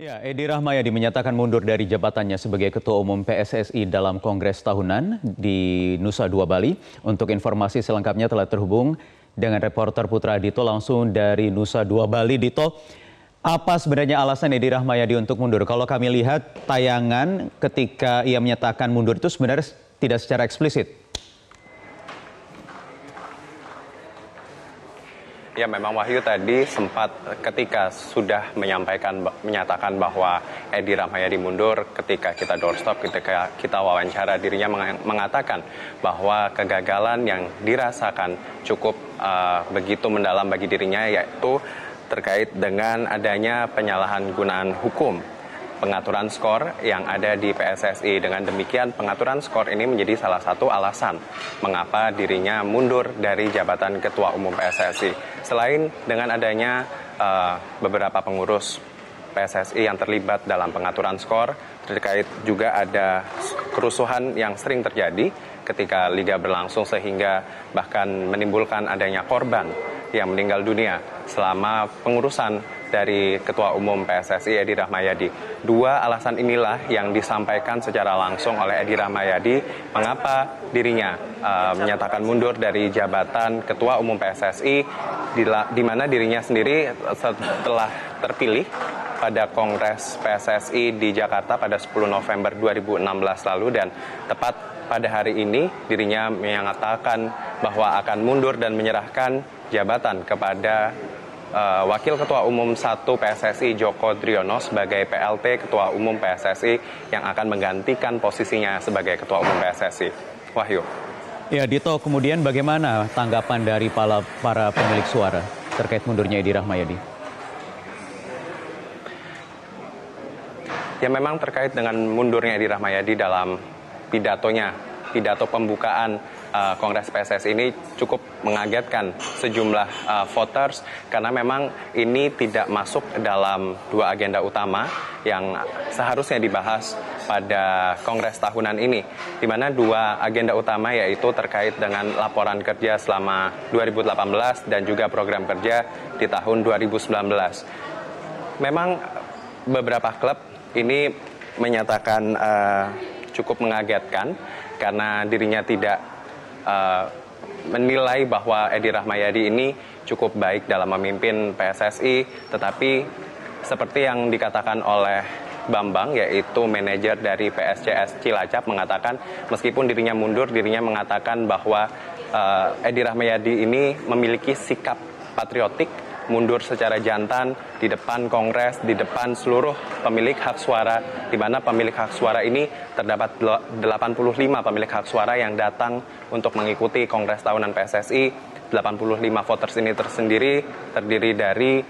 Ya, Edi Rahmayadi menyatakan mundur dari jabatannya sebagai Ketua Umum PSSI dalam Kongres Tahunan di Nusa Dua Bali. Untuk informasi selengkapnya telah terhubung dengan reporter Putra Dito langsung dari Nusa Dua Bali. Dito, apa sebenarnya alasan Edi Rahmayadi untuk mundur? Kalau kami lihat tayangan ketika ia menyatakan mundur itu sebenarnya tidak secara eksplisit. Ya, memang Wahyu tadi sempat ketika sudah menyatakan bahwa Edi Rahmayadi mundur, ketika kita doorstop, ketika kita wawancara, dirinya mengatakan bahwa kegagalan yang dirasakan cukup begitu mendalam bagi dirinya, yaitu terkait dengan adanya penyalahan gunaan hukum pengaturan skor yang ada di PSSI. Dengan demikian, pengaturan skor ini menjadi salah satu alasan mengapa dirinya mundur dari jabatan Ketua Umum PSSI. Selain dengan adanya beberapa pengurus PSSI yang terlibat dalam pengaturan skor, terkait juga ada kerusuhan yang sering terjadi ketika liga berlangsung sehingga bahkan menimbulkan adanya korban yang meninggal dunia selama pengurusan dari Ketua Umum PSSI Edi Rahmayadi. Dua alasan inilah yang disampaikan secara langsung oleh Edi Rahmayadi mengapa dirinya menyatakan mundur dari jabatan Ketua Umum PSSI, di mana dirinya sendiri setelah terpilih pada Kongres PSSI di Jakarta pada 10 November 2016 lalu, dan tepat pada hari ini dirinya menyatakan bahwa akan mundur dan menyerahkan jabatan kepada Wakil Ketua Umum 1 PSSI Joko Driono sebagai PLT Ketua Umum PSSI yang akan menggantikan posisinya sebagai Ketua Umum PSSI. Wahyu. Ya, Dito, kemudian bagaimana tanggapan dari para pemilik suara terkait mundurnya Edi Rahmayadi? Ya, memang terkait dengan mundurnya Edi Rahmayadi dalam pidato pembukaan Kongres PSSI ini cukup mengagetkan sejumlah voters karena memang ini tidak masuk dalam dua agenda utama yang seharusnya dibahas pada Kongres tahunan ini, di mana dua agenda utama yaitu terkait dengan laporan kerja selama 2018 dan juga program kerja di tahun 2019. Memang beberapa klub ini menyatakan cukup mengagetkan karena dirinya tidak menilai bahwa Edi Rahmayadi ini cukup baik dalam memimpin PSSI, tetapi seperti yang dikatakan oleh Bambang, yaitu manajer dari PSCS Cilacap, mengatakan meskipun dirinya mundur, dirinya mengatakan bahwa Edi Rahmayadi ini memiliki sikap patriotik, mundur secara jantan di depan Kongres, di depan seluruh pemilik hak suara, di mana pemilik hak suara ini terdapat 85 pemilik hak suara yang datang untuk mengikuti Kongres tahunan PSSI. 85 voters ini terdiri dari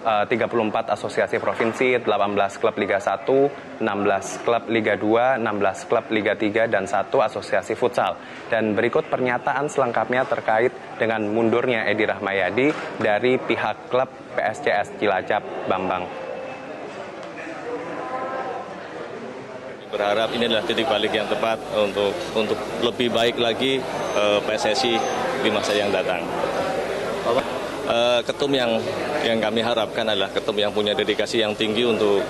34 asosiasi provinsi, 18 klub Liga 1, 16 klub Liga 2, 16 klub Liga 3, dan 1 asosiasi futsal. Dan berikut pernyataan selengkapnya terkait dengan mundurnya Edi Rahmayadi dari pihak klub PSCS Cilacap, Bambang. Berharap ini adalah titik balik yang tepat untuk lebih baik lagi PSSI di masa yang datang. Ketum yang kami harapkan adalah ketum yang punya dedikasi yang tinggi untuk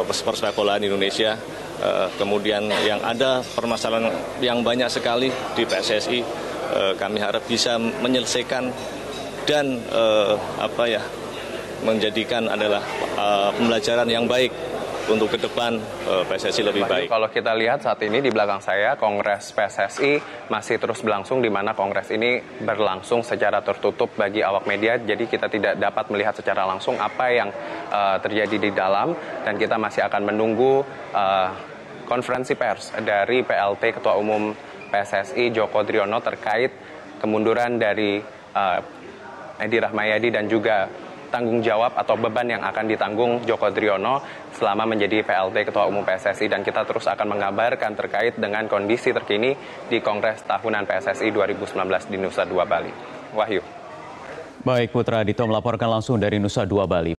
persepak bolaan Indonesia. Kemudian yang ada permasalahan yang banyak sekali di PSSI, kami harap bisa menyelesaikan dan menjadikan adalah pembelajaran yang baik untuk ke depan PSSI lebih baik. Kalau kita lihat saat ini di belakang saya, Kongres PSSI masih terus berlangsung, di mana Kongres ini berlangsung secara tertutup bagi awak media. Jadi kita tidak dapat melihat secara langsung apa yang terjadi di dalam, dan kita masih akan menunggu konferensi pers dari PLT Ketua Umum PSSI Joko Driono terkait kemunduran dari Edi Rahmayadi dan juga tanggung jawab atau beban yang akan ditanggung Joko Driono selama menjadi PLT Ketua Umum PSSI, dan kita terus akan mengabarkan terkait dengan kondisi terkini di Kongres Tahunan PSSI 2019 di Nusa Dua Bali. Wahyu. Baik, Putra Dito melaporkan langsung dari Nusa Dua Bali.